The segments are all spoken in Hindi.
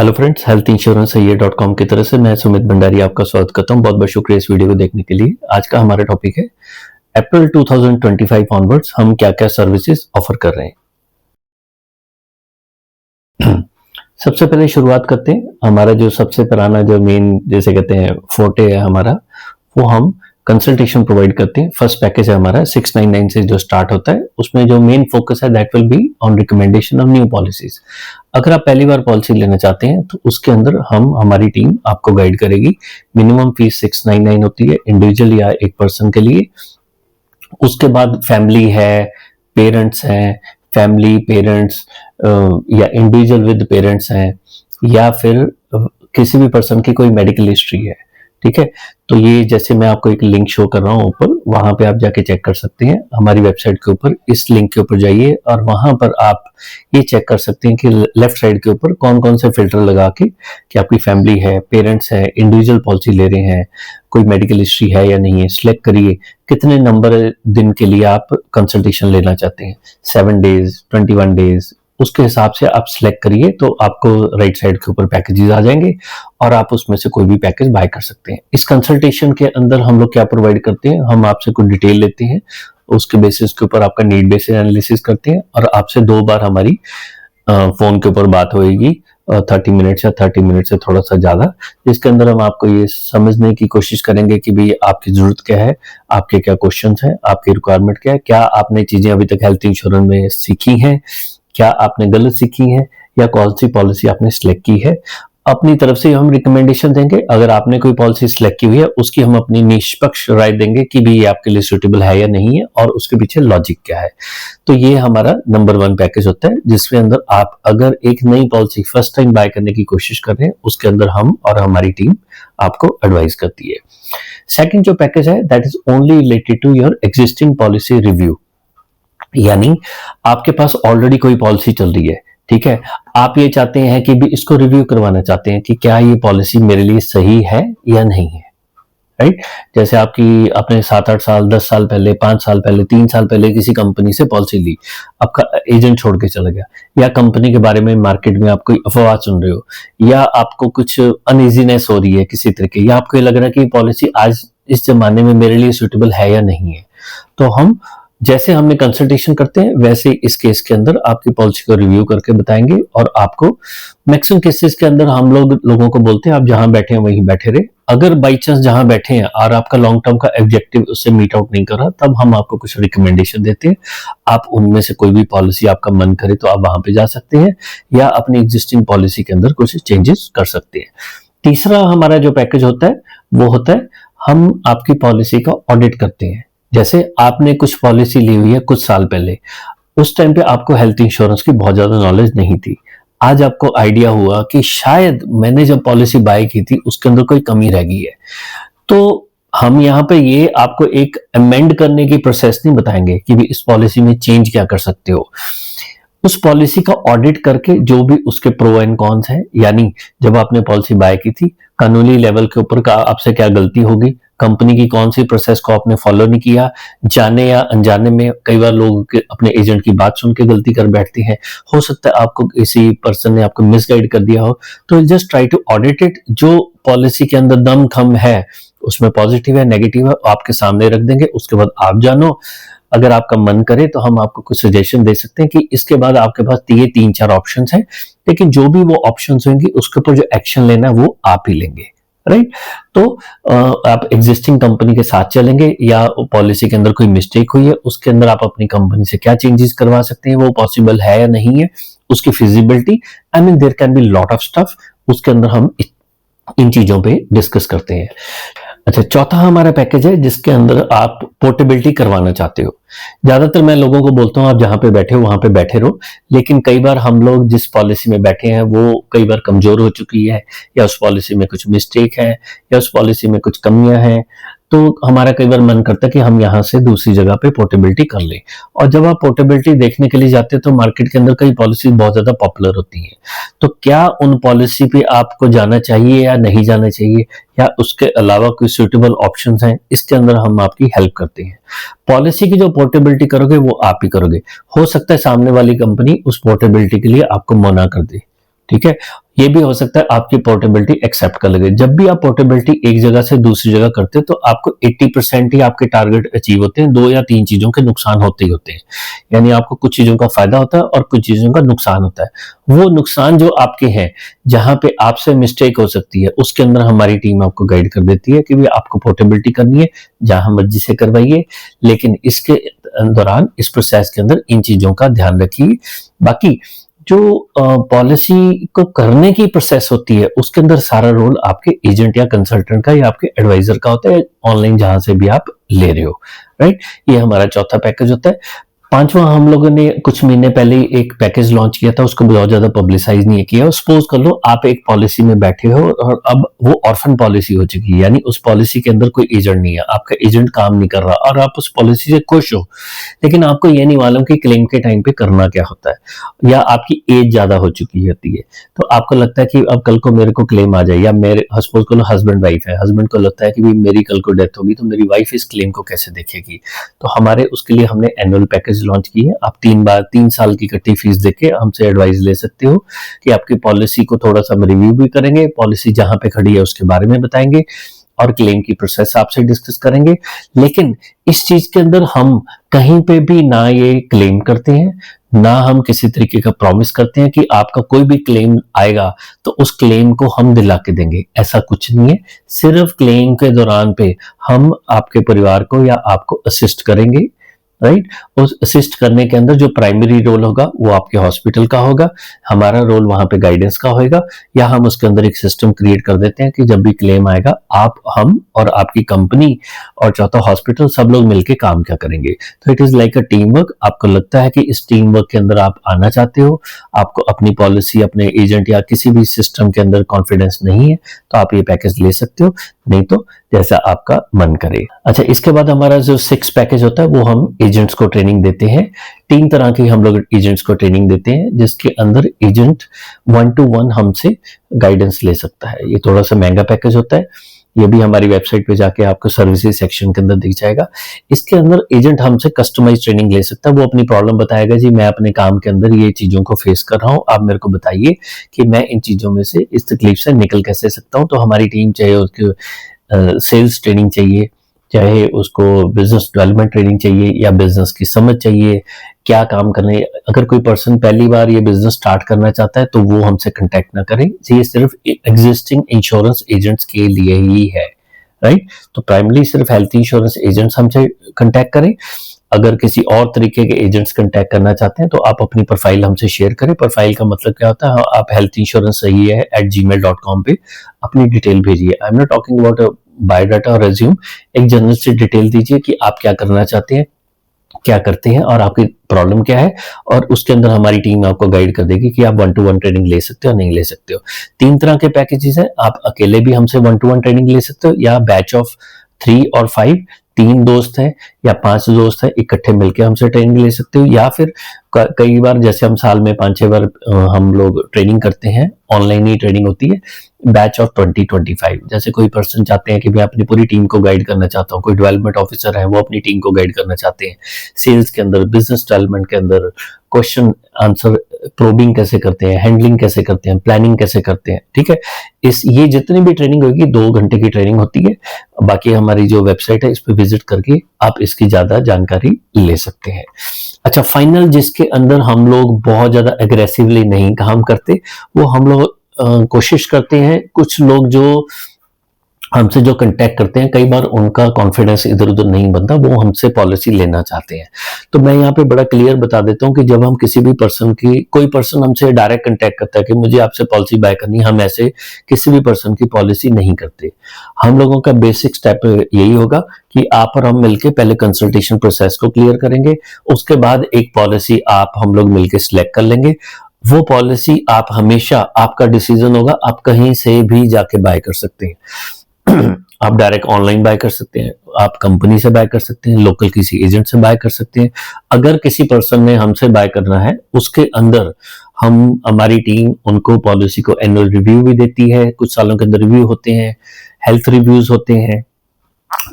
हेलो फ्रेंड्स, हेल्थ इंश्योरेंस है ये .com की तरफ से मैं सुमित भंडारी आपका स्वागत करता हूं। बहुत बहुत शुक्रिया इस वीडियो को देखने के लिए। आज का हमारा टॉपिक है अप्रैल 2025 ऑनवर्ड्स हम क्या क्या सर्विसेज ऑफर कर रहे हैं। सबसे पहले शुरुआत करते हैं। हमारा जो सबसे पुराना जो मेन जैसे कहते हैं फोर्टे है हमारा, वो हम कंसल्टेशन प्रोवाइड करते हैं। फर्स्ट पैकेज है हमारा 699 से जो स्टार्ट होता है, उसमें जो मेन फोकस है that will be on recommendation of new policies. अगर आप पहली बार पॉलिसी लेना चाहते हैं तो उसके अंदर हमारी टीम आपको गाइड करेगी। मिनिमम फीस 699 होती है इंडिविजुअल या एक पर्सन के लिए। उसके बाद फैमिली है, पेरेंट्स हैं, फैमिली पेरेंट्स या इंडिविजुअल विद पेरेंट्स हैं, या फिर किसी भी पर्सन की कोई मेडिकल हिस्ट्री है। ठीक है, तो ये जैसे मैं आपको एक लिंक शो कर रहा हूं ऊपर, वहां पे आप जाके चेक कर सकते हैं। हमारी वेबसाइट के ऊपर इस लिंक के ऊपर जाइए और वहां पर आप ये चेक कर सकते हैं कि लेफ्ट साइड के ऊपर कौन कौन से फिल्टर लगा के कि आपकी फैमिली है, पेरेंट्स है, इंडिविजुअल पॉलिसी ले रहे हैं, कोई मेडिकल हिस्ट्री है या नहीं है, सिलेक्ट करिए। कितने नंबर दिन के लिए आप कंसल्टेशन लेना चाहते हैं, 7 डेज, 21 डेज, उसके हिसाब से आप सिलेक्ट करिए तो आपको राइट साइड के ऊपर पैकेजेस आ जाएंगे और आप उसमें से कोई भी पैकेज बाय कर सकते हैं। इस कंसल्टेशन के अंदर हम लोग क्या प्रोवाइड करते हैं, हम आपसे कुछ डिटेल लेते हैं, उसके बेसिस के ऊपर आपका नीड बेसिस एनालिसिस करते हैं और आपसे 2 बार हमारी फोन के ऊपर बात होगी, 30 मिनट या 30 मिनट से थोड़ा सा ज्यादा, जिसके अंदर हम आपको ये समझने की कोशिश करेंगे कि भाई आपकी जरूरत क्या है, आपके क्या क्वेश्चंस हैं, आपकी रिक्वायरमेंट क्या है, क्या आपने चीजें अभी तक हेल्थ इंश्योरेंस में सीखी हैं, क्या आपने गलत सीखी है, या कौन सी पॉलिसी आपने सिलेक्ट की है। अपनी तरफ से हम रिकमेंडेशन देंगे। अगर आपने कोई पॉलिसी सिलेक्ट की हुई है उसकी हम अपनी निष्पक्ष राय देंगे कि भी ये आपके लिए सूटेबल है या नहीं है और उसके पीछे लॉजिक क्या है। तो ये हमारा नंबर 1 पैकेज होता है, जिसके अंदर आप अगर एक नई पॉलिसी फर्स्ट टाइम बाय करने की कोशिश कर रहे हैं, उसके अंदर हम और हमारी टीम आपको एडवाइस करती है। सेकंड जो पैकेज है that is only related to your existing policy review, यानी आपके पास ऑलरेडी कोई पॉलिसी चल रही है, ठीक है, आप ये चाहते हैं कि भी इसको रिव्यू करवाना चाहते हैं कि क्या ये पॉलिसी मेरे लिए सही है या नहीं है, राइट। जैसे आपने 7-8 साल, 10 साल पहले, 5 साल पहले, 3 साल पहले किसी कंपनी से पॉलिसी ली, आपका एजेंट छोड़ के चला गया, या कंपनी के बारे में मार्केट में आप कोई अफवाह सुन रहे हो, या आपको कुछ अनइजीनेस हो रही है किसी तरह की, या आपको ये लग रहा है कि पॉलिसी आज इस जमाने में मेरे लिए सूटेबल है या नहीं है, तो हम जैसे हमने कंसल्टेशन करते हैं वैसे इस केस के अंदर आपकी पॉलिसी को रिव्यू करके बताएंगे और आपको मैक्सिमम केसेस के अंदर हम लोगों को बोलते हैं आप जहां बैठे हैं वहीं बैठे रहे। अगर बाई चांस जहां बैठे हैं और आपका लॉन्ग टर्म का ऑब्जेक्टिव उससे मीट आउट नहीं कर रहा, तब हम आपको कुछ रिकमेंडेशन देते हैं। आप उनमें से कोई भी पॉलिसी आपका मन करे तो आप वहां पे जा सकते हैं या अपनी एग्जिस्टिंग पॉलिसी के अंदर कुछ चेंजेस कर सकते हैं। तीसरा हमारा जो पैकेज होता है वो होता है हम आपकी पॉलिसी का ऑडिट करते हैं। जैसे आपने कुछ पॉलिसी ली हुई है कुछ साल पहले, उस टाइम पे आपको हेल्थ इंश्योरेंस की बहुत ज्यादा नॉलेज नहीं थी। आज आपको आइडिया हुआ कि शायद मैंने जब पॉलिसी बाय की थी उसके अंदर कोई कमी रह गई है, तो हम यहाँ पे ये आपको एक अमेंड करने की प्रोसेस नहीं बताएंगे कि भी इस पॉलिसी में चेंज क्या कर सकते हो। उस पॉलिसी का ऑडिट करके जो भी उसके प्रो एंड कॉन्स हैं, यानी जब आपने पॉलिसी बाय की थी कानूनी लेवल के ऊपर का आपसे क्या गलती होगी, कंपनी की कौन सी प्रोसेस को आपने फॉलो नहीं किया, जाने या अनजाने में कई बार लोग अपने एजेंट की बात सुन के गलती कर बैठते हैं, हो सकता है आपको किसी पर्सन ने आपको मिसगाइड कर दिया हो, तो just try to audit it. जो पॉलिसी के अंदर दम खम है, उसमें पॉजिटिव है नेगेटिव है आपके सामने रख देंगे, उसके बाद आप जानो। अगर आपका मन करे तो हम आपको कुछ सजेशन दे सकते हैं कि इसके बाद आपके पास ये 3-4 ऑप्शन हैं, लेकिन जो भी वो ऑप्शन होंगे उसके ऊपर जो एक्शन लेना है वो आप ही लेंगे, राइट। तो आप एग्जिस्टिंग कंपनी के साथ चलेंगे या पॉलिसी के अंदर कोई मिस्टेक हुई है उसके अंदर आप अपनी कंपनी से क्या चेंजेस करवा सकते हैं, वो पॉसिबल है या नहीं है, उसकी feasibility, I mean there can be lot of stuff, उसके अंदर हम इन चीजों पे डिस्कस करते हैं। अच्छा, चौथा हमारा पैकेज है जिसके अंदर आप पोर्टेबिलिटी करवाना चाहते हो। ज्यादातर मैं लोगों को बोलता हूं आप जहां पे बैठे हो वहां पे बैठे रहो, लेकिन कई बार हम लोग जिस पॉलिसी में बैठे हैं वो कई बार कमजोर हो चुकी है, या उस पॉलिसी में कुछ मिस्टेक है, या उस पॉलिसी में कुछ कमियां हैं, तो हमारा कई बार मन करता है कि हम यहाँ से दूसरी जगह पे पोर्टेबिलिटी कर लें। और जब आप पोर्टेबिलिटी देखने के लिए जाते हैं तो मार्केट के अंदर कई पॉलिसी बहुत ज्यादा पॉपुलर होती हैं, तो क्या उन पॉलिसी पे आपको जाना चाहिए या नहीं जाना चाहिए, या उसके अलावा कोई सूटेबल ऑप्शंस हैं, इसके अंदर हम आपकी हेल्प करते हैं। पॉलिसी की जो पोर्टेबिलिटी करोगे वो आप ही करोगे, हो सकता है सामने वाली कंपनी उस पोर्टेबिलिटी के लिए आपको मना कर दे, ठीक है। ये भी हो सकता है आपकी पोर्टेबिलिटी एक्सेप्ट कर लगे। जब भी आप पोर्टेबिलिटी एक जगह से दूसरी जगह करते हो तो आपको 80% ही आपके टारगेट अचीव होते हैं, 2 या 3 चीजों के नुकसान होते ही होते हैं। यानी आपको कुछ चीजों का फायदा होता है और कुछ चीजों का नुकसान होता है। वो नुकसान जो आपके हैं, जहां पे आपसे मिस्टेक हो सकती है, उसके अंदर हमारी टीम आपको गाइड कर देती है कि भाई आपको पोर्टेबिलिटी करनी है, जहां मर्जी से करवाइए, लेकिन इसके दौरान इस प्रोसेस के अंदर इन चीजों का ध्यान रखिए। बाकी जो पॉलिसी को करने की प्रोसेस होती है, उसके अंदर सारा रोल आपके एजेंट या कंसल्टेंट का या आपके एडवाइजर का होता है, ऑनलाइन जहां से भी आप ले रहे हो, राइट। ये हमारा चौथा पैकेज होता है। पांचवा, हम लोगों ने कुछ महीने पहले एक पैकेज लॉन्च किया था, उसको बहुत ज्यादा पब्लिसाइज नहीं किया। सपोज कर लो आप एक पॉलिसी में बैठे हो और अब वो ऑर्फन पॉलिसी हो चुकी है, यानी उस पॉलिसी के अंदर कोई एजेंट नहीं है, आपका एजेंट काम नहीं कर रहा और आप उस पॉलिसी से खुश हो, लेकिन आपको ये नहीं मालूम कि क्लेम के टाइम पे करना क्या होता है, या आपकी एज ज्यादा हो चुकी होती है, तो आपको लगता है कि अब कल को मेरे को क्लेम आ जाए, या मेरे सपोज कर लो हस्बैंड वाइफ है, हस्बैंड को लगता है कि भाई मेरी कल को डेथ होगी तो मेरी वाइफ इस क्लेम को कैसे देखेगी। तो हमारे उसके लिए हमने एनुअल पैकेज लॉन्च की है। आप 3 साल की इकट्ठी फीस देके हमसे एडवाइस ले सकते हो कि आपकी पॉलिसी को थोड़ा सा रिव्यू भी करेंगे, पॉलिसी जहां पे खड़ी है उसके बारे में बताएंगे और क्लेम की प्रोसेस आपसे डिस्कस करेंगे। लेकिन इस चीज के अंदर हम कहीं पे भी ना ये क्लेम करते हैं, ना हम किसी तरीके का प्रॉमिस करते हैं कि आपका कोई भी क्लेम आएगा तो उस क्लेम को हम दिला के देंगे, ऐसा कुछ नहीं है। सिर्फ क्लेम के दौरान पे हम आपके परिवार को या आपको असिस्ट करेंगे, राइट। उस असिस्ट करने के अंदर जो प्राइमरी रोल होगा वो आपके हॉस्पिटल का होगा, हमारा रोल वहां पे गाइडेंस का होगा, या हम उसके अंदर एक सिस्टम क्रिएट कर देते हैं कि जब भी क्लेम आएगा आप, हम और आपकी कंपनी और चौथा हॉस्पिटल सब लोग मिलकर काम क्या करेंगे। तो it is like a team work. आपको लगता है कि इस टीम वर्क के अंदर आप आना चाहते हो, आपको अपनी पॉलिसी, अपने एजेंट या किसी भी सिस्टम के अंदर कॉन्फिडेंस नहीं है, तो आप ये पैकेज ले सकते हो, नहीं तो जैसा आपका मन करे। अच्छा, इसके बाद हमारा जो 6 पैकेज होता है वो हम एजेंट्स को ट्रेनिंग देते हैं। 3 तरह की हम लोग एजेंट्स को ट्रेनिंग देते हैं, जिसके अंदर एजेंट 1-to-1 हमसे गाइडेंस ले सकता है। ये थोड़ा सा महंगा पैकेज होता है, ये भी हमारी वेबसाइट पे जाके आपको सर्विसेज सेक्शन के अंदर दिख जाएगा। इसके अंदर एजेंट हमसे कस्टमाइज ट्रेनिंग ले सकता है, वो अपनी प्रॉब्लम बताएगा, जी मैं अपने काम के अंदर ये चीजों को फेस कर रहा हूँ, आप मेरे को बताइए कि मैं इन चीजों में से, इस तकलीफ से निकल कैसे सकता हूँ। तो हमारी टीम, चाहे उसके सेल्स ट्रेनिंग चाहिए, चाहे उसको बिजनेस डेवलपमेंट ट्रेनिंग चाहिए, या बिजनेस की समझ चाहिए, क्या काम करने, अगर कोई पर्सन पहली बार ये बिजनेस स्टार्ट करना चाहता है तो वो हमसे कांटेक्ट ना करें, ये सिर्फ एग्जिस्टिंग इंश्योरेंस एजेंट्स के लिए ही है, राइट। तो प्राइमरी सिर्फ हेल्थ इंश्योरेंस एजेंट्स हमसे कांटेक्ट करें। अगर किसी और तरीके के एजेंट्स कांटेक्ट करना चाहते हैं तो आप अपनी प्रोफाइल हमसे शेयर करें। प्रोफाइल का मतलब क्या होता है, आप हेल्थ इंश्योरेंस सही है @gmail.com पे अपनी डिटेल भेजिए। I am not talking about biodata और रेज्यूम, एक जनरल सी डिटेल दीजिए कि आप क्या करना चाहते हैं, क्या करते हैं और आपकी प्रॉब्लम क्या है, और उसके अंदर हमारी टीम आपको गाइड कर देगी कि आप 1-to-1 ट्रेनिंग ले सकते हो, नहीं ले सकते हो। 3 तरह के पैकेजेस हैं, आप अकेले भी हमसे 1-to-1 ट्रेनिंग ले सकते हो, या बैच ऑफ 3 और 5, 3 दोस्त हैं या 5 दोस्त हैं, इकट्ठे मिलकर हमसे ट्रेनिंग ले सकते हो। या फिर कई बार, जैसे हम साल में 5-6 बार हम लोग ट्रेनिंग करते हैं, ऑनलाइन ही ट्रेनिंग होती है, बैच ऑफ 20-25। जैसे कोई पर्सन चाहते हैं कि मैं अपनी पूरी टीम को गाइड करना चाहता हूँ, कोई डेवलपमेंट ऑफिसर है वो अपनी टीम को गाइड करना चाहते हैं, सेल्स के अंदर, बिजनेस डेवलपमेंट के अंदर, क्वेश्चन आंसर प्रोबिंग कैसे करते हैं, हैंडलिंग कैसे करते हैं, प्लानिंग कैसे करते हैं, ठीक है। ये जितनी भी ट्रेनिंग होगी 2 घंटे की ट्रेनिंग होती है। बाकी हमारी जो वेबसाइट है इस पर विजिट करके आप इसकी ज्यादा जानकारी ले सकते हैं। अच्छा, फाइनल जिसके अंदर हम लोग बहुत ज्यादा एग्रेसिवली नहीं काम करते, वो हम लोग कोशिश करते हैं, कुछ लोग जो हमसे जो कांटेक्ट करते हैं, कई बार उनका कॉन्फिडेंस इधर उधर नहीं बनता, वो हमसे पॉलिसी लेना चाहते हैं। तो मैं यहाँ पे बड़ा क्लियर बता देता हूँ कि जब हम किसी भी पर्सन की, कोई पर्सन हमसे डायरेक्ट कांटेक्ट करता है कि मुझे आपसे पॉलिसी बाय करनी, हम ऐसे किसी भी पर्सन की पॉलिसी नहीं करते। हम लोगों का बेसिक स्टेप यही होगा कि आप और हम मिलकर पहले कंसल्टेशन प्रोसेस को क्लियर करेंगे, उसके बाद एक पॉलिसी आप हम लोग मिलकर सिलेक्ट कर लेंगे। वो पॉलिसी आप हमेशा, आपका डिसीजन होगा, आप कहीं से भी जाके बाय कर सकते हैं। आप डायरेक्ट ऑनलाइन बाय कर सकते हैं, आप कंपनी से बाय कर सकते हैं, लोकल किसी एजेंट से बाय कर सकते हैं। अगर किसी पर्सन ने हमसे बाय करना है, उसके अंदर हमारी टीम उनको पॉलिसी को एनुअल रिव्यू भी देती है, कुछ सालों के अंदर रिव्यू होते हैं, हेल्थ रिव्यूज होते हैं,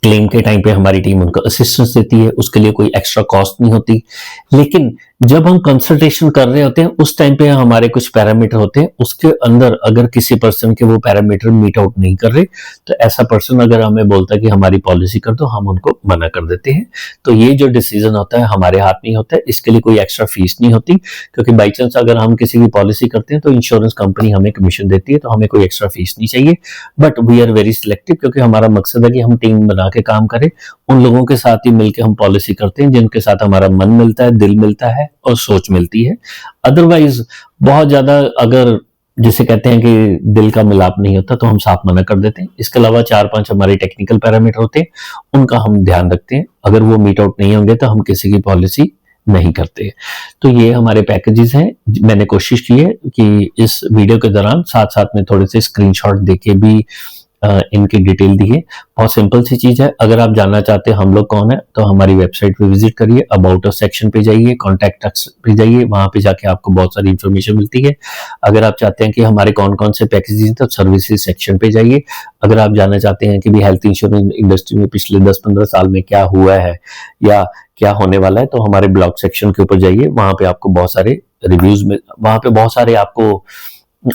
क्लेम के टाइम पे हमारी टीम उनको असिस्टेंस देती है, उसके लिए कोई एक्स्ट्रा कॉस्ट नहीं होती। लेकिन जब हम कंसल्टेशन कर रहे होते हैं उस टाइम पे हमारे कुछ पैरामीटर होते हैं, उसके अंदर अगर किसी पर्सन के वो पैरामीटर मीट आउट नहीं कर रहे, तो ऐसा पर्सन अगर हमें बोलता है कि हमारी पॉलिसी कर दो, हम उनको मना कर देते हैं। तो ये जो डिसीजन होता है हमारे हाथ में ही होता है, इसके लिए कोई एक्स्ट्रा फीस नहीं होती, क्योंकि बाई चांस अगर हम किसी की पॉलिसी करते हैं तो इंश्योरेंस कंपनी हमें कमीशन देती है, तो हमें कोई एक्स्ट्रा फीस नहीं चाहिए। But we are very selective, क्योंकि हमारा मकसद है कि हम टीम बना के काम करें, उन लोगों के साथ ही मिलकर हम पॉलिसी करते हैं जिनके साथ हमारा मन मिलता है, दिल मिलता है और सोच मिलती है। अदरवाइज बहुत ज्यादा अगर जिसे कहते हैं कि दिल का मिलाप नहीं होता तो हम साफ मना कर देते हैं। इसके अलावा 4-5 हमारे टेक्निकल पैरामीटर होते हैं, उनका हम ध्यान रखते हैं, अगर वो मीट आउट नहीं होंगे तो हम किसी की पॉलिसी नहीं करते। तो ये हमारे पैकेजेस हैं। मैंने कोशिश की है कि इस वीडियो के दौरान साथ साथ में थोड़े से स्क्रीनशॉट देके भी इनकी डिटेल दी है। बहुत सिंपल सी चीज है। अगर आप जानना चाहते हैं हम लोग कौन है, तो हमारी वेबसाइट पे विजिट करिए, अबाउट अस सेक्शन पे जाइए, कॉन्टैक्ट अस पे जाइए, वहां पे जाके आपको बहुत सारी इंफॉर्मेशन मिलती है। अगर आप चाहते हैं कि हमारे कौन कौन से पैकेजेस हैं, तो सर्विसेज सेक्शन पे जाइए। अगर आप जानना चाहते हैं कि भी हेल्थ इंश्योरेंस इंडस्ट्री में पिछले 10-15 साल में क्या हुआ है या क्या होने वाला है, तो हमारे ब्लॉग सेक्शन के ऊपर जाइए, वहां पे आपको बहुत सारे रिव्यूज में, वहां पे बहुत सारे आपको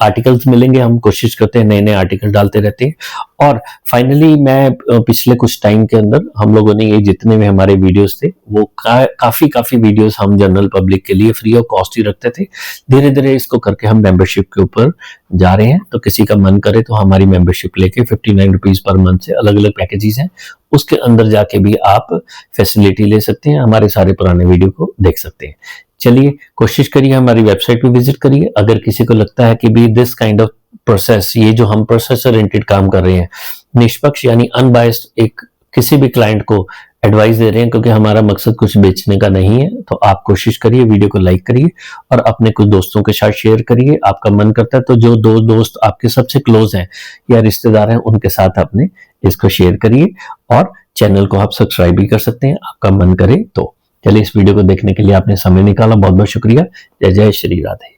आर्टिकल्स मिलेंगे। हम कोशिश करते हैं नए नए आर्टिकल डालते रहते हैं। और फाइनली मैं पिछले कुछ टाइम के अंदर हम लोगों ने ये जितने भी हमारे वीडियोस थे वो काफी वीडियोस हम जनरल पब्लिक के लिए फ्री ऑफ कॉस्ट ही रखते थे। धीरे धीरे इसको करके हम मेंबरशिप के ऊपर जा रहे हैं। तो किसी का मन करे तो हमारी मेंबरशिप लेके 59 रुपीज पर मंथ से अलग अलग पैकेजेस हैं, उसके अंदर जाके भी आप फैसिलिटी ले सकते हैं, हमारे सारे पुराने वीडियो को देख सकते हैं। चलिए कोशिश करिए, हमारी वेबसाइट पे विजिट करिए। अगर किसी को लगता है कि भी दिस काइंड ऑफ प्रोसेस, ये जो हम प्रोसेस ओरिएंटेड काम कर रहे हैं, निष्पक्ष यानी अनबायस्ड एक किसी भी क्लाइंट को एडवाइस दे रहे हैं, क्योंकि हमारा मकसद कुछ बेचने का नहीं है, तो आप कोशिश करिए, वीडियो को लाइक करिए और अपने कुछ दोस्तों के साथ शेयर करिए। आपका मन करता है तो जो दो दोस्त आपके सबसे क्लोज हैं या रिश्तेदार हैं, उनके साथ अपने इसको शेयर करिए और चैनल को आप सब्सक्राइब भी कर सकते हैं, आपका मन करे तो। चलिए, इस वीडियो को देखने के लिए आपने समय निकाला, बहुत बहुत शुक्रिया। जय जय श्री राधे।